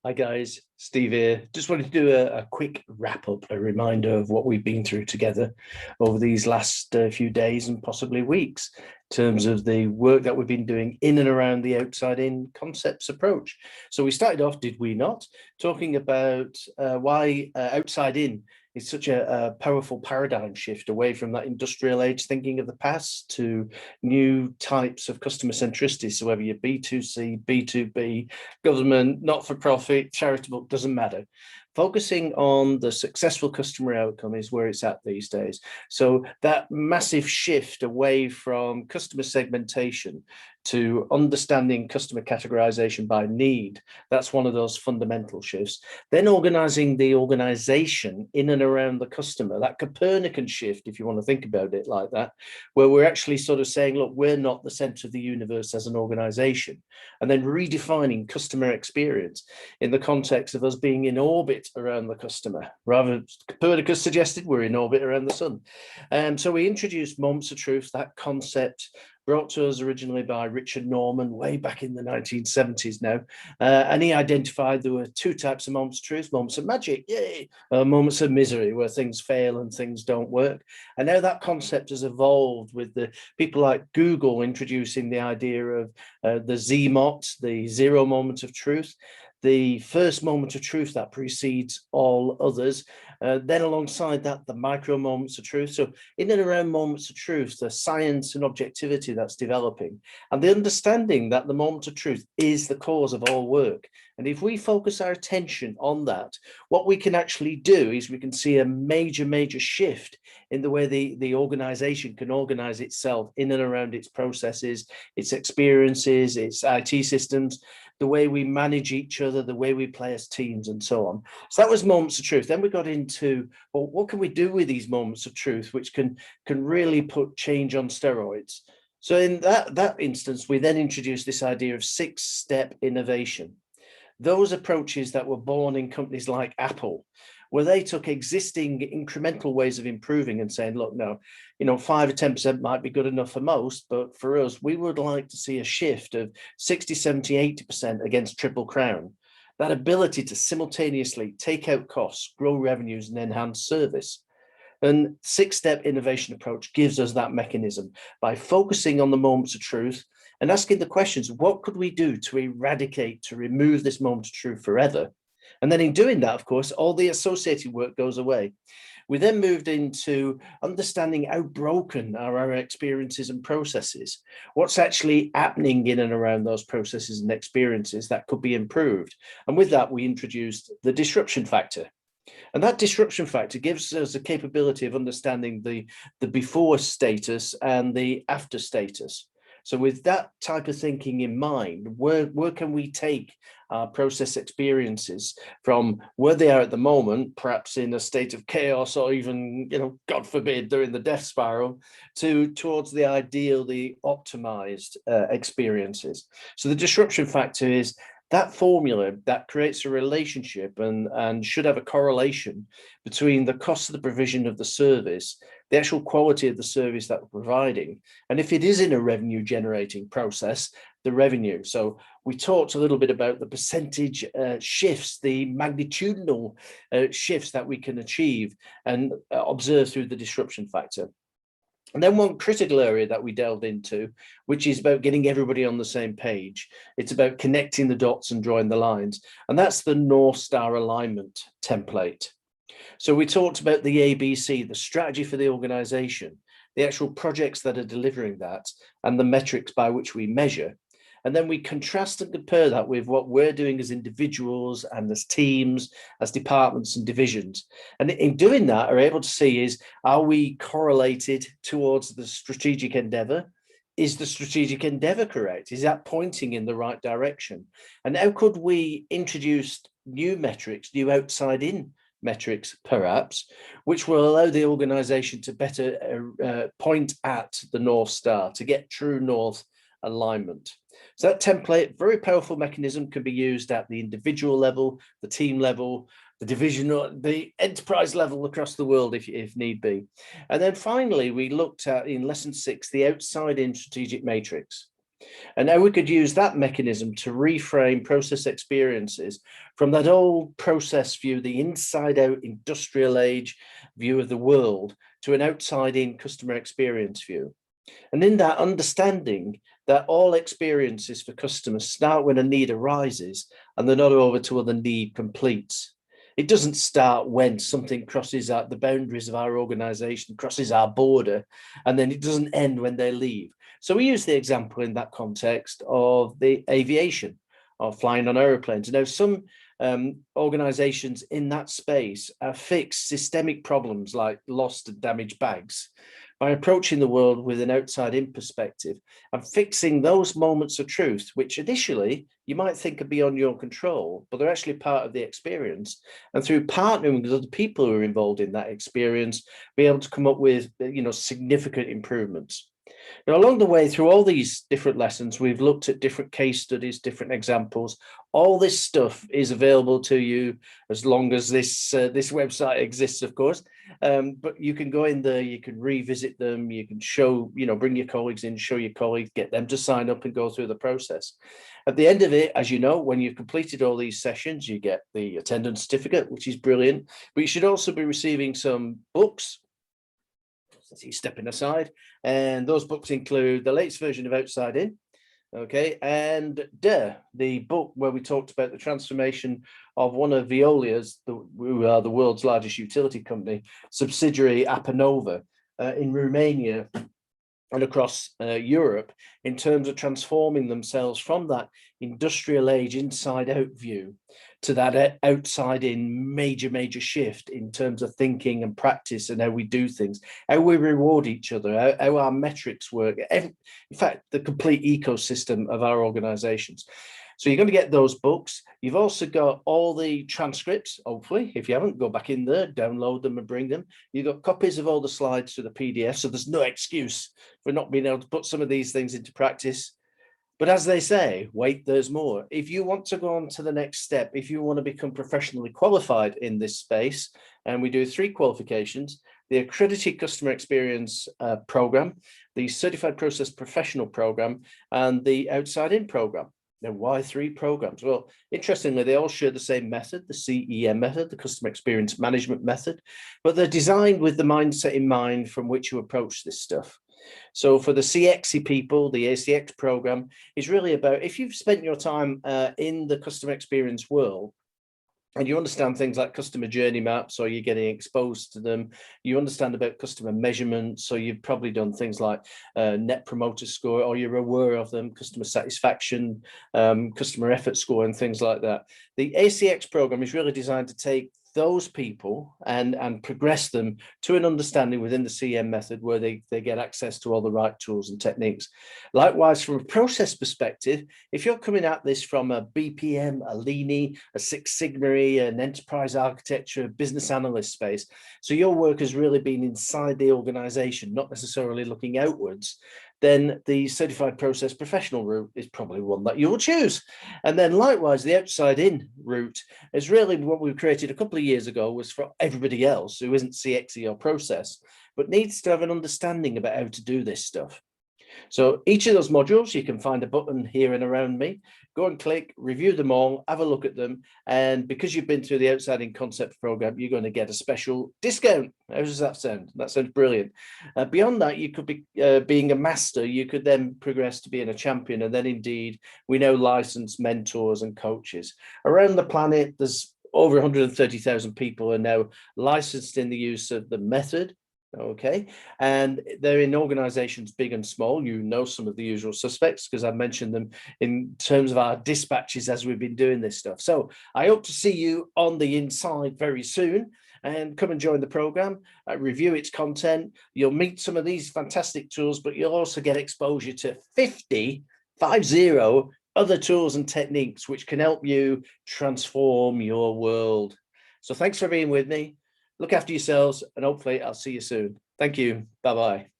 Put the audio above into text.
Hi guys, Steve here. Just wanted to do a quick wrap up, a reminder of what we've been through together over these last few days and possibly weeks in terms of the work that we've been doing in and around the outside in concepts approach. So we started off, did we not, talking about why outside in is such a powerful paradigm shift away from that industrial age thinking of the past to new types of customer centricity. So whether you're B2C, B2B, government, not-for-profit, charitable, doesn't matter. Focusing on the successful customer outcome is where it's at these days. So that massive shift away from customer segmentation to understanding customer categorization by need, that's one of those fundamental shifts. Then organizing the organization in and around the customer, that Copernican shift, if you want to think about it like that, where we're actually sort of saying, look, we're not the center of the universe as an organization, and then redefining customer experience in the context of us being in orbit around the customer. Rather, Copernicus suggested we're in orbit around the sun. So we introduced moments of truth, that concept brought to us originally by Richard Norman way back in the 1970s now. And he identified there were two types of moments of truth: moments of magic, yay, moments of misery, where things fail and things don't work. And now that concept has evolved with the people like Google introducing the idea of the ZMOT, the zero moment of truth, the first moment of truth that precedes all others. Then alongside that, the micro moments of truth. So in and around moments of truth, the science and objectivity that's developing, and the understanding that the moment of truth is the cause of all work. And if we focus our attention on that, what we can actually do is we can see a major shift in the way the organization can organize itself in and around its processes, its experiences, its IT systems, the way we manage each other, the way we play as teams, and so on. So that was moments of truth. Then we got into, well, what can we do with these moments of truth, which can really put change on steroids? So in that instance, we then introduced this idea of 6-step innovation. Those approaches that were born in companies like Apple, where they took existing incremental ways of improving and saying, look, no, 5 or 10% might be good enough for most, but for us, we would like to see a shift of 60, 70, 80% against Triple Crown. That ability to simultaneously take out costs, grow revenues, and enhance service. And 6-step innovation approach gives us that mechanism by focusing on the moments of truth and asking the questions, what could we do to eradicate, to remove this moment of truth forever? And then in doing that, of course, all the associated work goes away. We then moved into understanding how broken are our experiences and processes, what's actually happening in and around those processes and experiences that could be improved. And with that, we introduced the disruption factor. And that disruption factor gives us the capability of understanding the before status and the after status. So with that type of thinking in mind, where can we take our process experiences from where they are at the moment, perhaps in a state of chaos or even, God forbid, they're in the death spiral, towards the ideal, the optimized experiences. So the disruption factor is that formula that creates a relationship and should have a correlation between the cost of the provision of the service, the actual quality of the service that we're providing, and if it is in a revenue generating process, the revenue. So we talked a little bit about the percentage shifts, the magnitudinal shifts that we can achieve and observe through the disruption factor. And then one critical area that we delved into, which is about getting everybody on the same page. It's about connecting the dots and drawing the lines. And that's the North Star alignment template. So we talked about the ABC, the strategy for the organization, the actual projects that are delivering that, and the metrics by which we measure. And then we contrast and compare that with what we're doing as individuals and as teams, as departments and divisions. And in doing that, are able to see is, are we correlated towards the strategic endeavor? Is the strategic endeavor correct? Is that pointing in the right direction? And how could we introduce new metrics, new outside-in metrics, perhaps, which will allow the organization to better point at the North Star, to get true North alignment. So that template, very powerful mechanism, can be used at the individual level, the team level, the divisional, the enterprise level across the world if need be. And then finally, we looked at in lesson 6, the outside-in strategic matrix. And how we could use that mechanism to reframe process experiences from that old process view, the inside out industrial age view of the world, to an outside in customer experience view. And in that understanding that all experiences for customers start when a need arises and they're not over till the need completes. It doesn't start when something crosses out the boundaries of our organization, crosses our border, and then it doesn't end when they leave. So we use the example in that context of the aviation, of flying on aeroplanes. Now, some organizations in that space fix systemic problems like lost and damaged bags by approaching the world with an outside-in perspective and fixing those moments of truth, which initially you might think are beyond your control, but they're actually part of the experience. And through partnering with other people who are involved in that experience, be able to come up with, significant improvements. Now, along the way through all these different lessons, we've looked at different case studies, different examples. All this stuff is available to you as long as this website exists, of course. But you can go in there, you can revisit them, you can show, bring your colleagues in, show your colleagues, get them to sign up and go through the process. At the end of it, as you know, when you've completed all these sessions, you get the attendance certificate, which is brilliant. But you should also be receiving some books. He's stepping aside, and those books include the latest version of OutsideIn, okay, and the book where we talked about the transformation of one of Veolia's, who are the world's largest utility company, subsidiary Apanova in Romania and across Europe, in terms of transforming themselves from that industrial age inside out view to that outside in major shift in terms of thinking and practice and how we do things, how we reward each other, how our metrics work, in fact, the complete ecosystem of our organizations. So you're going to get those books. You've also got all the transcripts, hopefully. If you haven't, go back in there, download them and bring them. You've got copies of all the slides to the PDF, so there's no excuse for not being able to put some of these things into practice. But as they say, wait, there's more. If you want to go on to the next step, if you want to become professionally qualified in this space, and we do 3 qualifications: the Accredited Customer Experience Program, the Certified Process Professional Program, and the Outside-In Program. Now, why 3 programs? Well, interestingly, they all share the same method, the CEM method, the Customer Experience Management method, but they're designed with the mindset in mind from which you approach this stuff. So for the CXy people, the ACX program is really about, if you've spent your time in the customer experience world, and you understand things like customer journey maps, or you're getting exposed to them, you understand about customer measurement, so you've probably done things like net promoter score, or you're aware of them, customer satisfaction, customer effort score, and things like that. The ACX program is really designed to take those people and progress them to an understanding within the CM method where they get access to all the right tools and techniques. Likewise, from a process perspective, if you're coming at this from a BPM, a Lean, a Six Sigma, an enterprise architecture, business analyst space, so your work has really been inside the organization, not necessarily looking outwards, then the Certified Process Professional route is probably one that you will choose. And then likewise, the Outside-In route is really what we created a couple of years ago, was for everybody else who isn't CXy or process, but needs to have an understanding about how to do this stuff. So each of those modules, you can find a button here and around me. Go and click, review them all, have a look at them. And because you've been through the Outside-In Concept program, you're going to get a special discount. How does that sound? That sounds brilliant. Beyond that, you could be being a master. You could then progress to being a champion. And then indeed, we know licensed mentors and coaches. Around the planet, there's over 130,000 people are now licensed in the use of the method. Okay, and they're in organizations big and small. You know some of the usual suspects because I've mentioned them in terms of our dispatches as we've been doing this stuff. So I hope to see you on the inside very soon, and come and join the program, review its content. You'll meet some of these fantastic tools, but you'll also get exposure to 50 other tools and techniques which can help you transform your world. So thanks for being with me. Look after yourselves, and hopefully I'll see you soon. Thank you. Bye-bye.